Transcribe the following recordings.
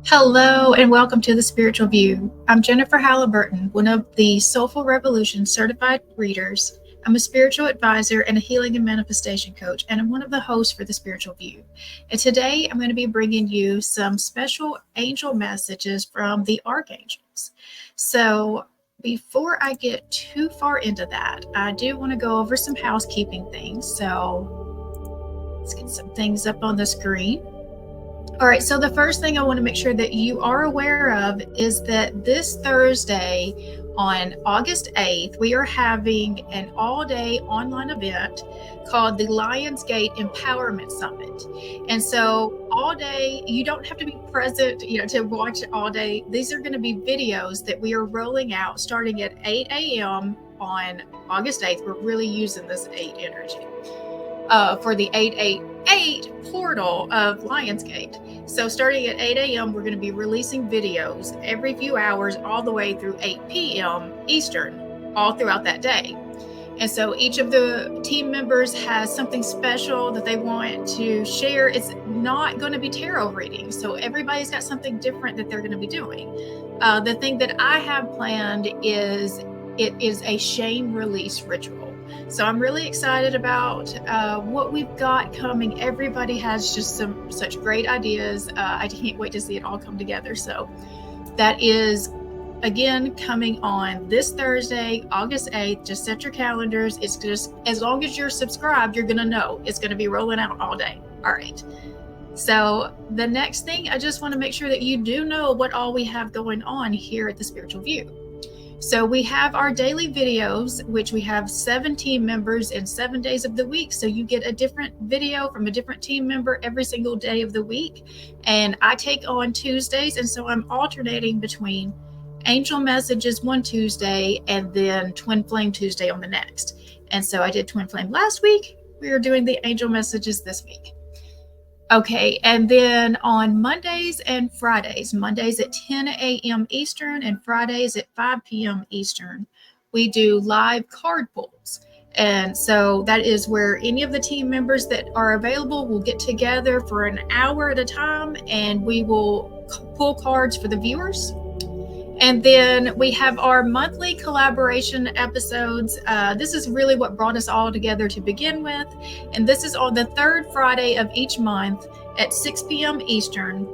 Hello and welcome to The Spiritual View. I'm Jennifer Halliburton, one of the Soulful Revolution certified readers. I'm a spiritual advisor and a healing and manifestation coach, and I'm one of the hosts for The Spiritual View. And today I'm going to be bringing you some special angel messages from the archangels. So before I get too far into that, I do want to go over some housekeeping things. So let's get some things up on the screen. All right, so the first thing I want to make sure that you are aware of is that this Thursday on August 8th, we are having an all-day online event called the Lionsgate Empowerment Summit. And so all day, you don't have to be present, to watch it all day. These are going to be videos that we are rolling out starting at 8 a.m. on August 8th. We're really using this 8 energy. For the 888 portal of Lionsgate. So starting at 8 a.m., we're going to be releasing videos every few hours all the way through 8 p.m. Eastern, all throughout that day. And so each of the team members has something special that they want to share. It's not going to be tarot reading. So everybody's got something different that they're going to be doing. The thing that I have planned is it is a shame release ritual. So I'm really excited about what we've got coming. Everybody has just such great ideas. I can't wait to see it all come together. So that is, again, coming on this Thursday, August 8th. Just set your calendars. It's just, as long as you're subscribed, you're going to know it's going to be rolling out all day. All right. So the next thing, I just want to make sure that you do know what all we have going on here at The Spiritual View. So we have our daily videos, which we have 7 team members in 7 days of the week. So you get a different video from a different team member every single day of the week. And I take on Tuesdays. And so I'm alternating between Angel Messages one Tuesday and then Twin Flame Tuesday on the next. And so I did Twin Flame last week. We are doing the Angel Messages this week. Okay, and then on Mondays and Fridays, Mondays at 10 a.m. Eastern and Fridays at 5 p.m. Eastern, we do live card pulls. And so that is where any of the team members that are available will get together for an hour at a time, and we will pull cards for the viewers. And then we have our monthly collaboration episodes. This is really what brought us all together to begin with. And this is on the third Friday of each month at 6 p.m. Eastern.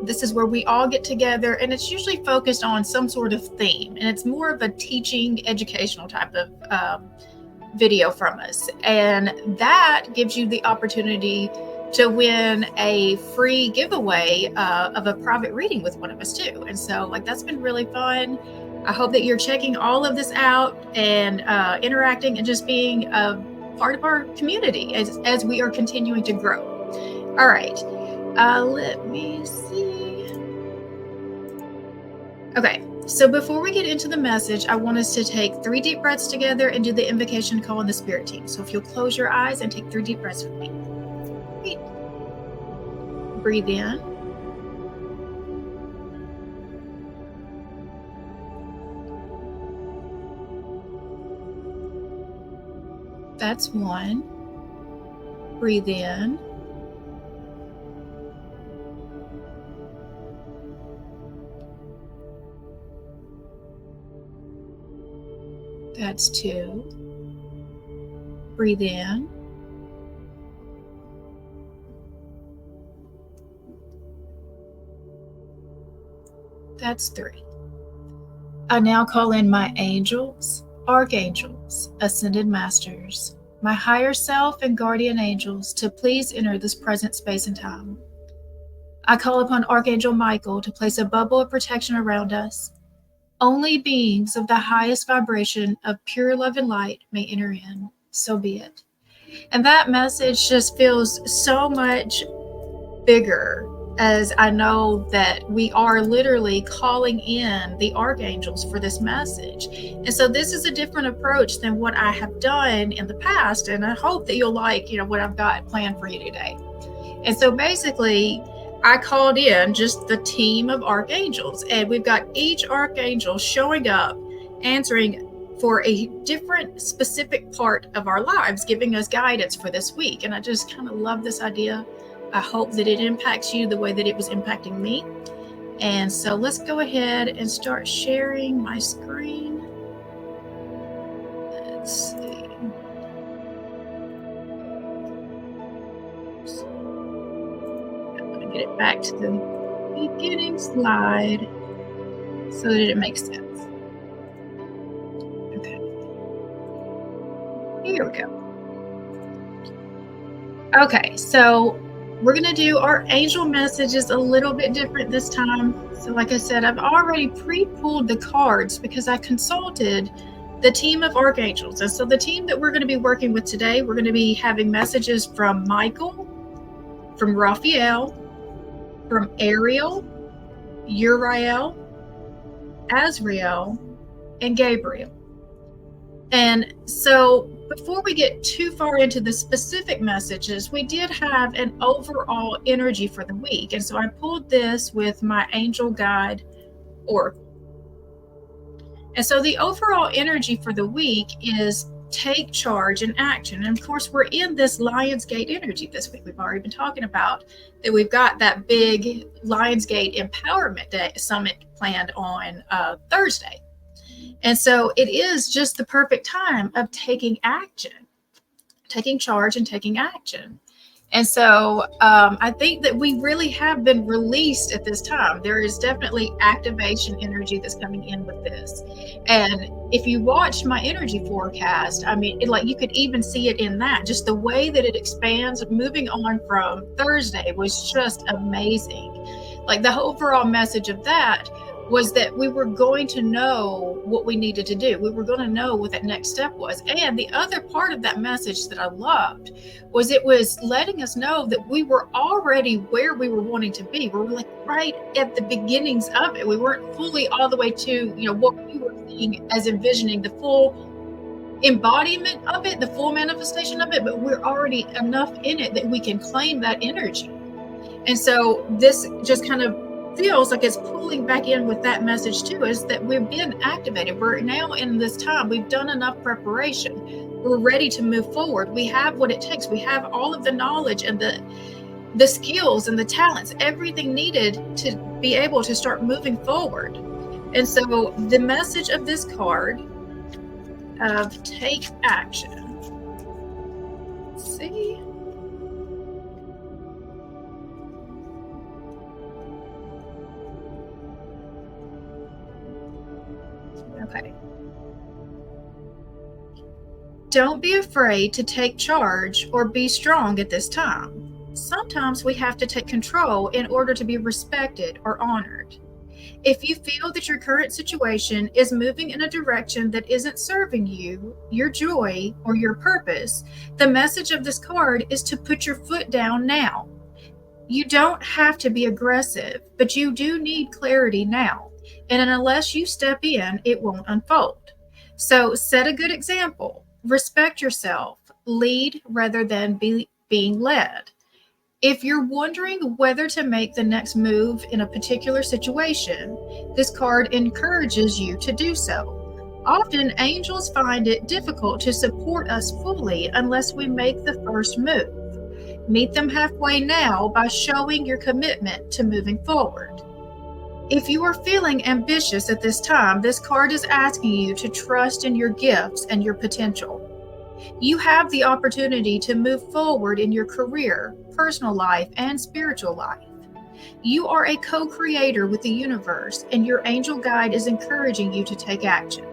This is where we all get together, and it's usually focused on some sort of theme. And it's more of a teaching, educational type of video from us. And that gives you the opportunity to win a free giveaway of a private reading with one of us too. And so that's been really fun. I hope that you're checking all of this out and interacting and just being a part of our community as we are continuing to grow. All right, let me see. Okay, so before we get into the message, I want us to take 3 deep breaths together and do the invocation call on the spirit team. So if you'll close your eyes and take 3 deep breaths with me. Breathe in. That's 1. Breathe in. That's 2. Breathe in. That's 3. I now call in my angels, archangels, ascended masters, my higher self and guardian angels to please enter this present space and time. I call upon Archangel Michael to place a bubble of protection around us. Only beings of the highest vibration of pure love and light may enter in. So be it. And that message just feels so much bigger, as I know that we are literally calling in the archangels for this message. And so this is a different approach than what I have done in the past. And I hope that you'll like, what I've got planned for you today. And so basically, I called in just the team of archangels, and we've got each archangel showing up, answering for a different specific part of our lives, giving us guidance for this week. And I just kind of love this idea I hope that it impacts you the way that it was impacting me. And so let's go ahead and start sharing my screen. Let's see. I'm going to get it back to the beginning slide so that it makes sense. Okay. Here we go. Okay, so we're going to do our angel messages a little bit different this time. So like I said, I've already pre-pulled the cards because I consulted the team of archangels. And so the team that we're going to be working with today, we're going to be having messages from Michael, from Raphael, from Ariel, Uriel, Azrael, and Gabriel. And so before we get too far into the specific messages, we did have an overall energy for the week. And so I pulled this with my angel guide oracle. And so the overall energy for the week is take charge and action. And of course, we're in this Lionsgate energy this week. We've already been talking about that. We've got that big Lionsgate Empowerment Day Summit planned on Thursday. And so it is just the perfect time of taking action, taking charge and taking action. And so I think that we really have been released at this time. There is definitely activation energy that's coming in with this. And if you watch my energy forecast, I mean, you could even see it in that. Just the way that it expands, moving on from Thursday was just amazing. Like the overall message of that was that we were going to know what we needed to do. We were going to know what that next step was. And the other part of that message that I loved was it was letting us know that we were already where we were wanting to be. We were like right at the beginnings of it. We weren't fully all the way to, what we were seeing as envisioning the full embodiment of it, the full manifestation of it, but we're already enough in it that we can claim that energy. And so this just kind of feels like it's pulling back in with that message too, is that we've been activated. We're now in this time. We've done enough preparation. We're ready to move forward. We have what it takes. We have all of the knowledge and the skills and the talents, everything needed to be able to start moving forward. And so the message of this card of take action. Let's see. Okay. Don't be afraid to take charge or be strong at this time. Sometimes we have to take control in order to be respected or honored. If you feel that your current situation is moving in a direction that isn't serving you, your joy, or your purpose, the message of this card is to put your foot down now. You don't have to be aggressive, but you do need clarity now. And unless you step in, it won't unfold. So set a good example. Respect yourself. Lead rather than being led. If you're wondering whether to make the next move in a particular situation, this card encourages you to do so. Often, angels find it difficult to support us fully unless we make the first move. Meet them halfway now by showing your commitment to moving forward. If you are feeling ambitious at this time, this card is asking you to trust in your gifts and your potential. You have the opportunity to move forward in your career, personal life, and spiritual life. You are a co-creator with the universe, and your angel guide is encouraging you to take action.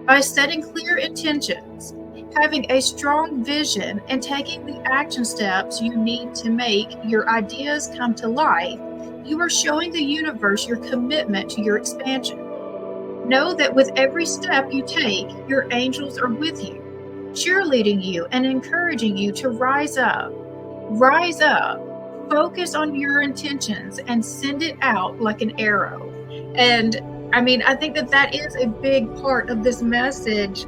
By setting clear intentions, having a strong vision, and taking the action steps you need to make your ideas come to life, you are showing the universe your commitment to your expansion. Know that with every step you take, your angels are with you, cheerleading you and encouraging you to rise up. Rise up, focus on your intentions, and send it out like an arrow. And I mean, I think that is a big part of this message,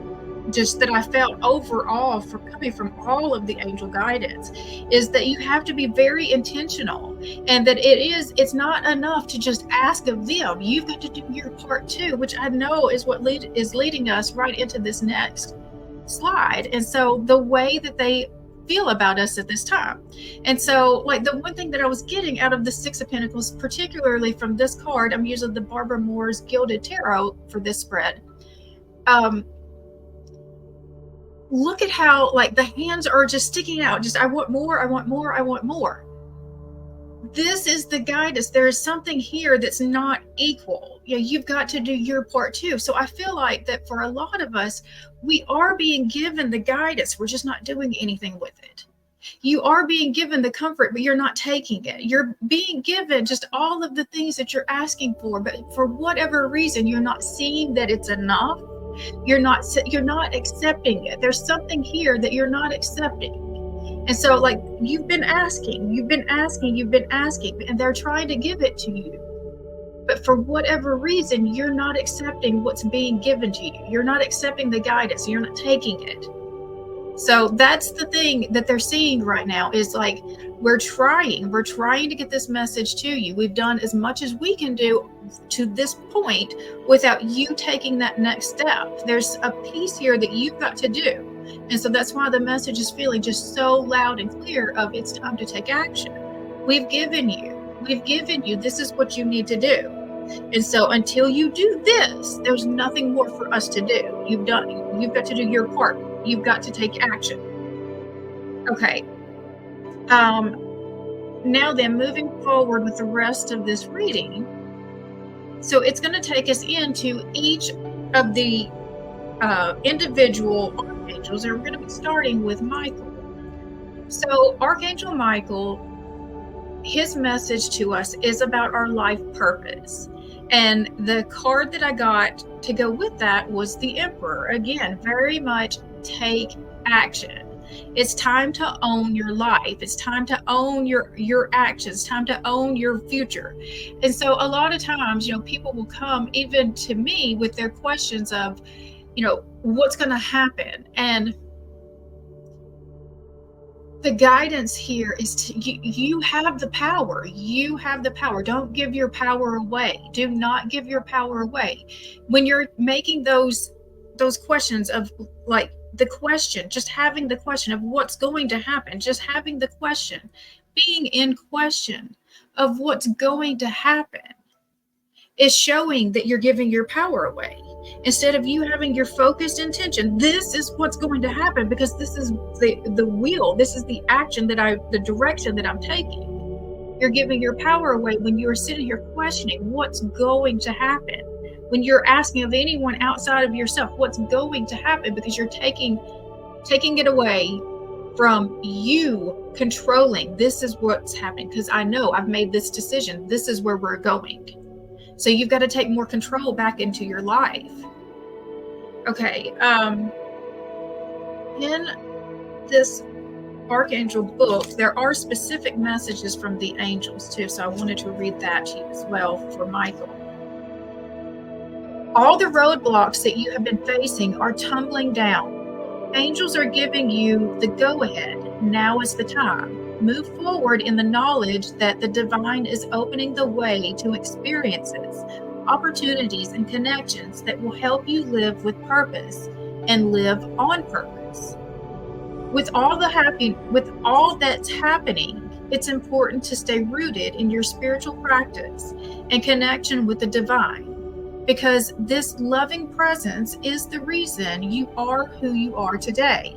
just that I felt overall from coming from all of the angel guidance, is that you have to be very intentional, and that it's not enough to just ask of them. You've got to do your part too, which I know is what is leading us right into this next slide. And so the way that they feel about us at this time. And so, like, the one thing that I was getting out of the Six of Pentacles, particularly from this card, I'm using the Barbara Moore's Gilded Tarot for this spread. Look at how, like, the hands are just sticking out. Just, I want more, I want more, I want more. This is the guidance. There is something here that's not equal. You've got to do your part too. So I feel like that for a lot of us, we are being given the guidance. We're just not doing anything with it. You are being given the comfort, but you're not taking it. You're being given just all of the things that you're asking for, but for whatever reason, you're not seeing that it's enough. You're not accepting it. There's something here that you're not accepting. And so, like, you've been asking, and they're trying to give it to you. But for whatever reason, you're not accepting what's being given to you. You're not accepting the guidance. You're not taking it. So that's the thing that they're seeing right now is, like, we're trying to get this message to you. We've done as much as we can do to this point without you taking that next step. There's a piece here that you've got to do. And so that's why the message is feeling just so loud and clear of it's time to take action. We've given you, this is what you need to do. And so until you do this, there's nothing more for us to do. You've got to do your part. You've got to take action. Okay. Now then, moving forward with the rest of this reading. So it's going to take us into each of the individual archangels, and we're going to be starting with Michael. So Archangel Michael, his message to us is about our life purpose. And the card that I got to go with that was the Emperor. Again, very much take action. It's time to own your life. It's time to own your actions. It's time to own your future. And so a lot of times, people will come even to me with their questions of, what's going to happen? And the guidance here is you have the power. You have the power. Don't give your power away. Do not give your power away. When you're making those questions of, like, the question, just having the question of what's going to happen, just having the question, being in question of what's going to happen is showing that you're giving your power away. Instead of you having your focused intention, this is what's going to happen because this is the wheel, this is the action the direction that I'm taking. You're giving your power away when you're sitting here questioning what's going to happen. When you're asking of anyone outside of yourself what's going to happen, because you're taking it away from you controlling. This is what's happening because I know I've made this decision. This is where we're going. So you've got to take more control back into your life. Okay. In this Archangel book, there are specific messages from the angels too. So I wanted to read that to you as well for Michael. All the roadblocks that you have been facing are tumbling down. Angels are giving you the go-ahead. Now is the time. Move forward in the knowledge that the divine is opening the way to experiences, opportunities, and connections that will help you live with purpose and live on purpose. With all that's happening, it's important to stay rooted in your spiritual practice and connection with the divine, because this loving presence is the reason you are who you are today.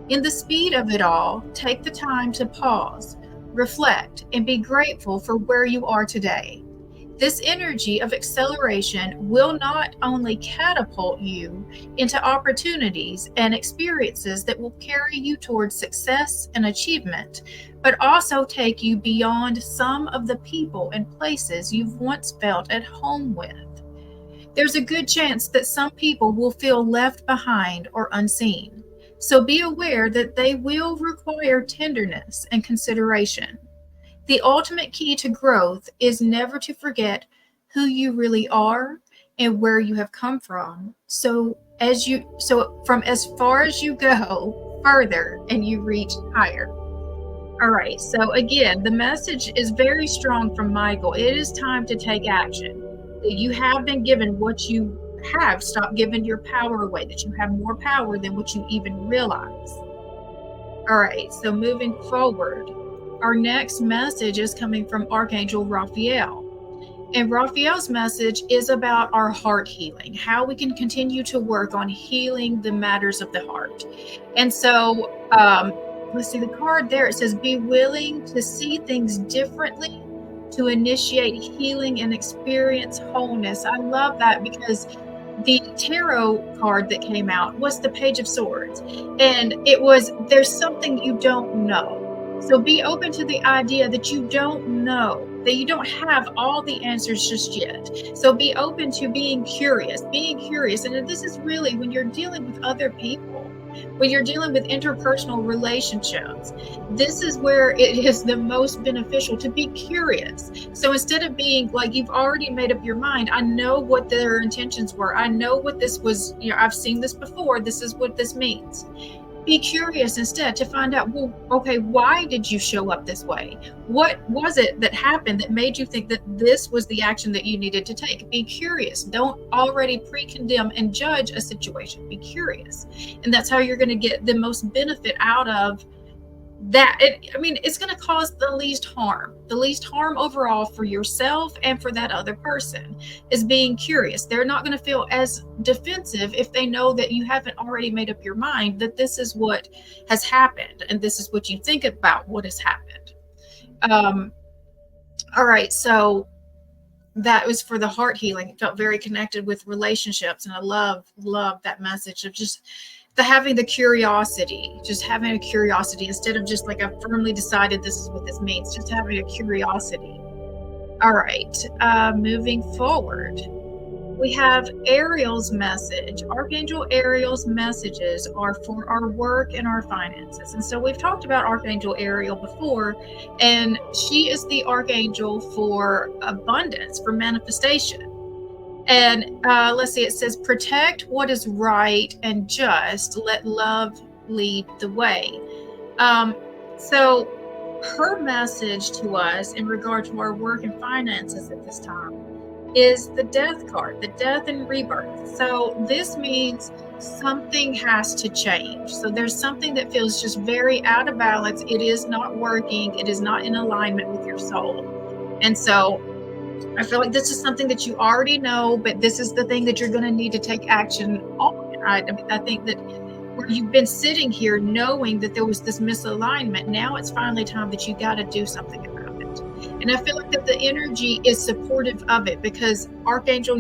In the speed of it all, take the time to pause, reflect, and be grateful for where you are today. This energy of acceleration will not only catapult you into opportunities and experiences that will carry you towards success and achievement, but also take you beyond some of the people and places you've once felt at home with. There's a good chance that some people will feel left behind or unseen. So be aware that they will require tenderness and consideration. The ultimate key to growth is never to forget who you really are and where you have come from. So from as far as you go, further, and you reach higher. All right. So again, the message is very strong from Michael. It is time to take action. You have been given what you have. Stop giving your power away, that you have more power than what you even realize. All right, so moving forward, our next message is coming from Archangel Raphael. And Raphael's message is about our heart healing, how we can continue to work on healing the matters of the heart. And so, let's see the card there. It says, be willing to see things differently, to initiate healing and experience wholeness. I love that because the tarot card that came out was the Page of Swords. And it was, there's something you don't know. So be open to the idea that you don't know, that you don't have all the answers just yet. So be open to being curious. And this is really when you're dealing with other people, when you're dealing with interpersonal relationships, this is where it is the most beneficial to be curious. So instead of being like, you've already made up your mind, I know what their intentions were, I know what this was, I've seen this before, this is what this means. Be curious instead to find out, well, okay, why did you show up this way? What was it that happened that made you think that this was the action that you needed to take? Be curious. Don't already pre-condemn and judge a situation. Be curious. And that's how you're going to get the most benefit out of that. It's going to cause the least harm overall for yourself and for that other person is being curious. They're not going to feel as defensive if they know that you haven't already made up your mind that this is what has happened and this is what you think about what has happened. All right, so that was for the heart healing. It felt very connected with relationships, and I love that message of just having the curiosity, just having a curiosity instead of just like, I've firmly decided this is what this means, just having a curiosity. All right, moving forward, we have Ariel's message. Archangel Ariel's messages are for our work and our finances. And so we've talked about Archangel Ariel before, and she is the archangel for abundance, for manifestation. And let's see, it says, protect what is right and just, let love lead the way. So her message to us in regard to our work and finances at this time is the death card, the death and rebirth. So this means something has to change. So there's something that feels just very out of balance. It is not working. It is not in alignment with your soul. And so I feel like this is something that you already know, but this is the thing that you're going to need to take action on, right? I think that where you've been sitting here knowing that there was this misalignment, now it's finally time that you got to do something about it. And I feel like that the energy is supportive of it because Archangel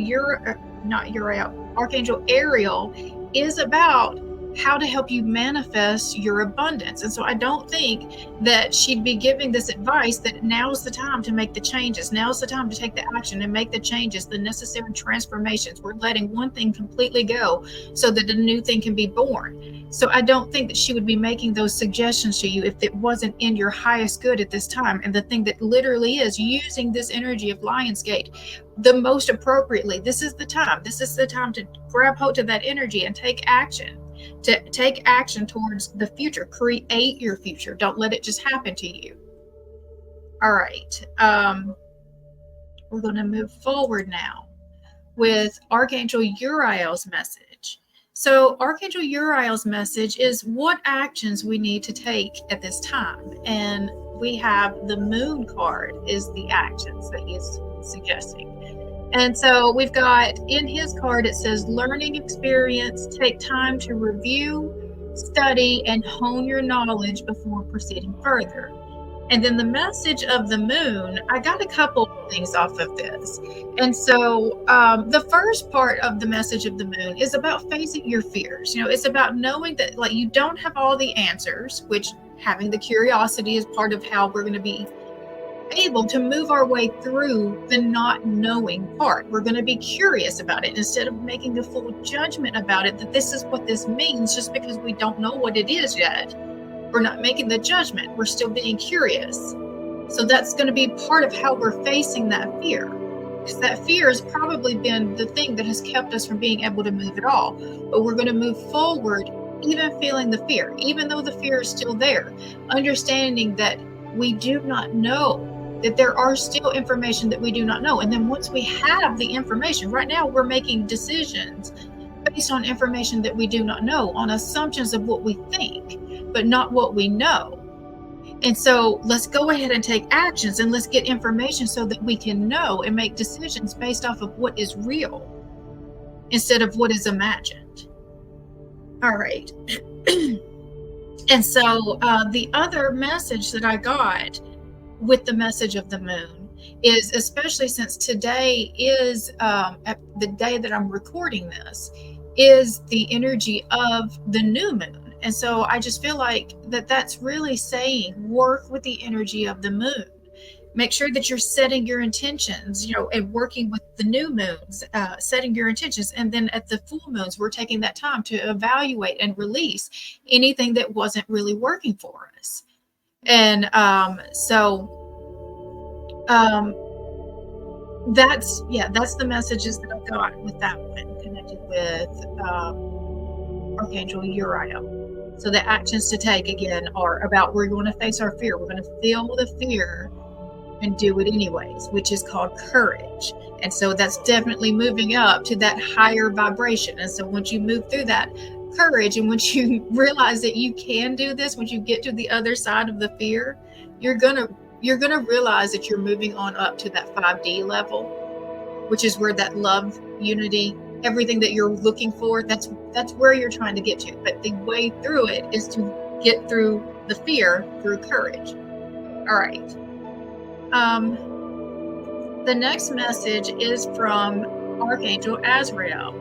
Ariel is about how to help you manifest your abundance. And so I don't think that she'd be giving this advice that now's the time to make the changes. Now's the time to take the action and make the changes, the necessary transformations. We're letting one thing completely go so that a new thing can be born. So I don't think that she would be making those suggestions to you if it wasn't in your highest good at this time. And the thing that literally is using this energy of Lionsgate the most appropriately. This is the time. This is the time to grab hold of that energy and take action. To take action towards the future. Create your future. Don't let it just happen to you. All right. We're going to move forward now with Archangel Uriel's message. So Archangel Uriel's message is what actions we need to take at this time. And we have the Moon card is the actions that he's suggesting. And so we've got in his card, it says learning experience, take time to review, study, and hone your knowledge before proceeding further. And then the message of the Moon, I got a couple of things off of this. And so the first part of the message of the Moon is about facing your fears. It's about knowing that like you don't have all the answers, which having the curiosity is part of how we're going to be able to move our way through the not knowing part. We're going to be curious about it instead of making a full judgment about it that this is what this means just because we don't know what it is yet. We're not making the judgment. We're still being curious. So that's going to be part of how we're facing that fear. Because that fear has probably been the thing that has kept us from being able to move at all. But we're going to move forward even feeling the fear, even though the fear is still there, understanding that we do not know, that there are still information that we do not know. And then once we have the information, right now we're making decisions based on information that we do not know, on assumptions of what we think. but not what we know. And so let's go ahead and take actions, and let's get information so that we can know and make decisions based off of what is real instead of what is imagined. All right. And so the other message that I got with the message of the moon is, especially since today is the day that I'm recording this, is the energy of the new moon. And so I just feel like that's really saying, work with the energy of the moon. Make sure that you're setting your intentions, and working with the new moons, setting your intentions. And then at the full moons, we're taking that time to evaluate and release anything that wasn't really working for us. And that's the messages that I got with that one, connected with Archangel Uriel. So the actions to take, again, are about, we're going to face our fear. We're going to feel the fear and do it anyways, which is called courage. And so that's definitely moving up to that higher vibration. And so once you move through that courage, and once you realize that you can do this, once you get to the other side of the fear, you're gonna realize that you're moving on up to that 5D level, which is where that love, unity, everything that you're looking for, that's where you're trying to get to. But the way through it is to get through the fear through courage. All right. The next message is from Archangel Azrael.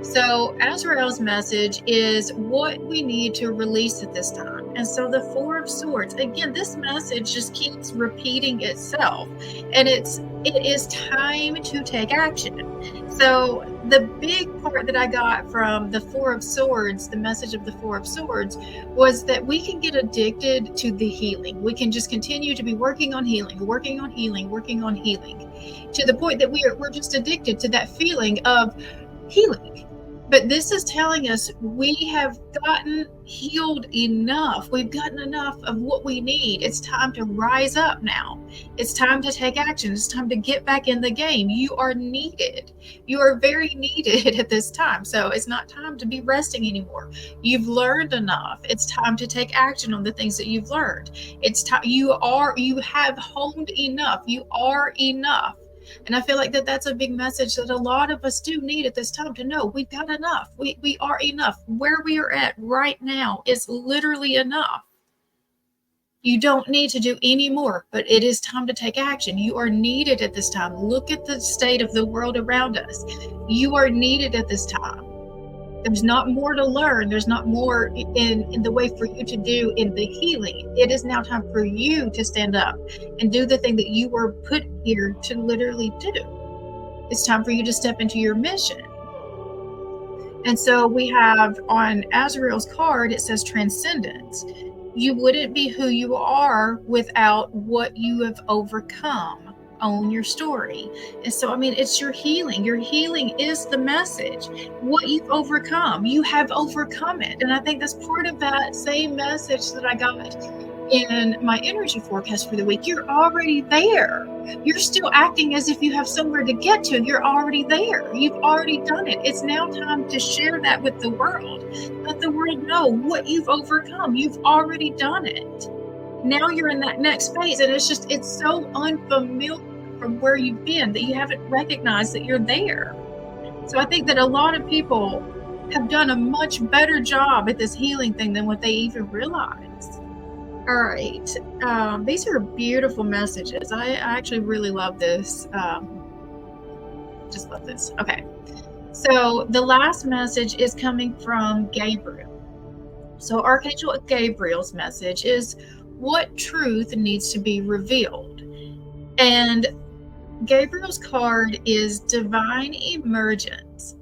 So Azrael's message is what we need to release at this time. And so the Four of Swords, again, this message just keeps repeating itself, and it is time to take action. So the big part that I got from the Four of Swords, the message of the Four of Swords, was that we can get addicted to the healing. We can just continue to be working on healing, to the point that we're just addicted to that feeling of healing. But this is telling us we have gotten healed enough. We've gotten enough of what we need. It's time to rise up now. It's time to take action. It's time to get back in the game. You are needed. You are very needed at this time. So it's not time to be resting anymore. You've learned enough. It's time to take action on the things that you've learned. It's time. You have honed enough. You are enough. And I feel like that's a big message that a lot of us do need at this time, to know we've got enough. We are enough. Where we are at right now is literally enough. You don't need to do any more, but it is time to take action. You are needed at this time. Look at the state of the world around us. You are needed at this time. There's not more to learn. There's not more in the way for you to do in the healing. It is now time for you to stand up and do the thing that you were put here to literally do. It's time for you to step into your mission. And so we have on Azrael's card, it says transcendence. You wouldn't be who you are without what you have overcome. Own your story. And so, it's your healing. Your healing is the message. What you've overcome, you have overcome it. And I think that's part of that same message that I got in my energy forecast for the week. You're already there. You're still acting as if you have somewhere to get to. You're already there. You've already done it. It's now time to share that with the world. Let the world know what you've overcome. You've already done it. Now you're in that next phase, and it's so unfamiliar from where you've been that you haven't recognized that you're there. So I think that a lot of people have done a much better job at this healing thing than what they even realized. All right. These are beautiful messages. I actually really love this. Just love this. Okay. So the last message is coming from Gabriel. So Archangel Gabriel's message is what truth needs to be revealed. And Gabriel's card is divine emergence.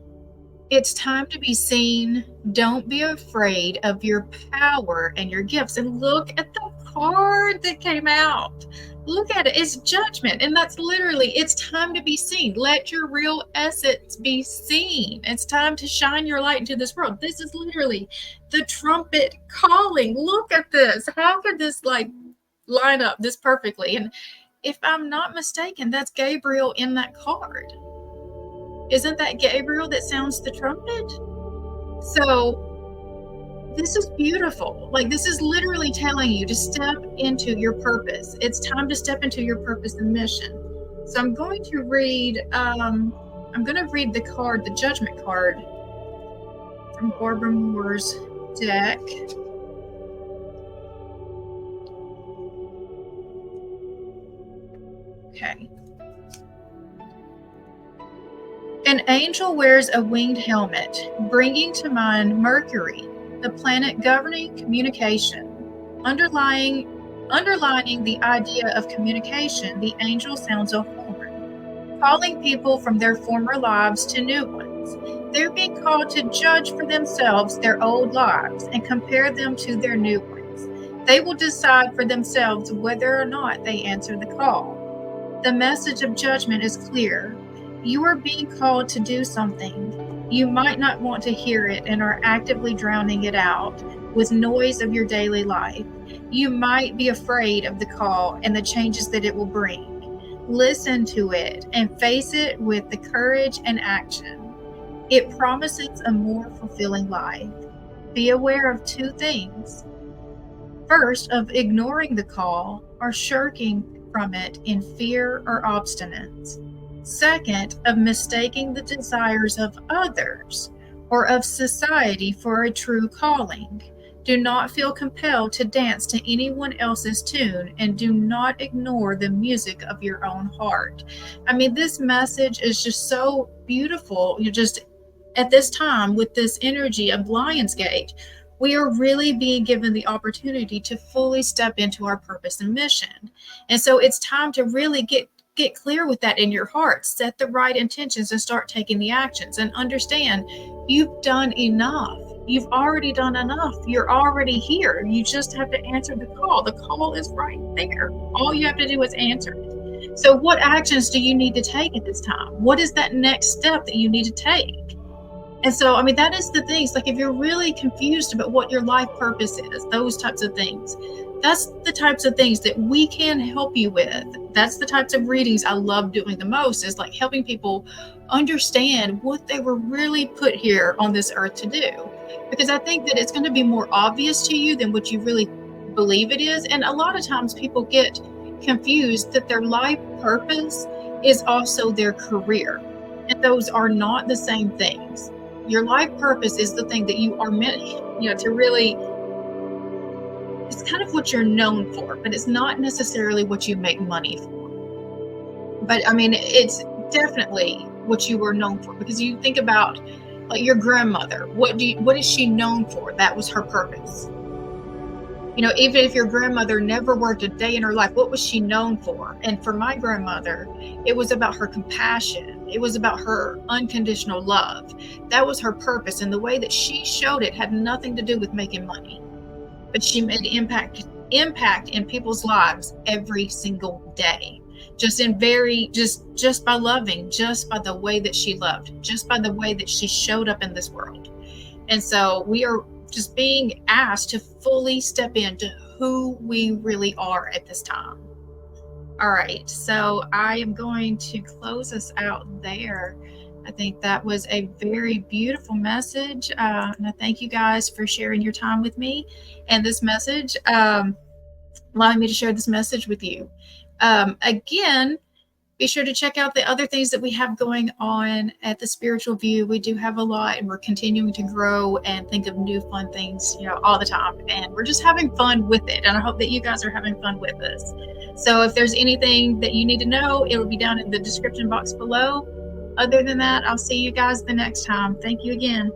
It's time to be seen. Don't be afraid of your power and your gifts. And look at the card that came out. Look at it. It's judgment. And that's literally, it's time to be seen. Let your real essence be seen. It's time to shine your light into this world. This is literally the trumpet calling. Look at this. How could this line up this perfectly? And if I'm not mistaken, that's Gabriel in that card. Isn't that Gabriel that sounds the trumpet? So This is beautiful. Like, this is literally telling you to step into your purpose. It's time to step into your purpose and mission. So I'm going to read the card, the judgment card from Barbara Moore's deck. Okay. An angel wears a winged helmet, bringing to mind Mercury, the planet governing communication. Underlining the idea of communication, the angel sounds a horn, calling people from their former lives to new ones. They're being called to judge for themselves their old lives and compare them to their new ones. They will decide for themselves whether or not they answer the call. The message of judgment is clear. You are being called to do something. You might not want to hear it and are actively drowning it out with noise of your daily life. You might be afraid of the call and the changes that it will bring. Listen to it and face it with the courage and action. It promises a more fulfilling life. Be aware of two things. First, of ignoring the call or shirking from it in fear or obstinance. Second, of mistaking the desires of others or of society for a true calling. Do not feel compelled to dance to anyone else's tune, and do not ignore the music of your own heart. I mean, this message is just so beautiful. You just, at this time, with this energy of Lionsgate, we are really being given the opportunity to fully step into our purpose and mission. And so it's time to really get clear with that in your heart, set the right intentions and start taking the actions, and understand you've done enough. You've already done enough. You're already here. You just have to answer the call. The call is right there. All you have to do is answer it. So what actions do you need to take at this time? What is that next step that you need to take? And so, I mean, that is the things, like if you're really confused about what your life purpose is, those types of things, that's the types of things that we can help you with. That's the types of readings I love doing the most, is like helping people understand what they were really put here on this earth to do. Because I think that it's going to be more obvious to you than what you really believe it is. And a lot of times people get confused that their life purpose is also their career. And those are not the same things. Your life purpose is the thing that you are meant, to really, it's kind of what you're known for, but it's not necessarily what you make money for. But I mean, it's definitely what you were known for, because you think about like your grandmother, what is she known for? That was her purpose. Even if your grandmother never worked a day in her life, what was she known for? And for my grandmother, it was about her compassion. It was about her unconditional love. That was her purpose. And the way that she showed it had nothing to do with making money. But she made impact in people's lives every single day. Just by loving, just by the way that she loved, just by the way that she showed up in this world. And so we are just being asked to fully step into who we really are at this time. All right, so I am going to close us out there. I think that was a very beautiful message. And I thank you guys for sharing your time with me and this message, allowing me to share this message with you. Again, be sure to check out the other things that we have going on at the Spiritual View. We do have a lot, and we're continuing to grow and think of new fun things, all the time. And we're just having fun with it. And I hope that you guys are having fun with us. So if there's anything that you need to know, it will be down in the description box below. Other than that, I'll see you guys the next time. Thank you again.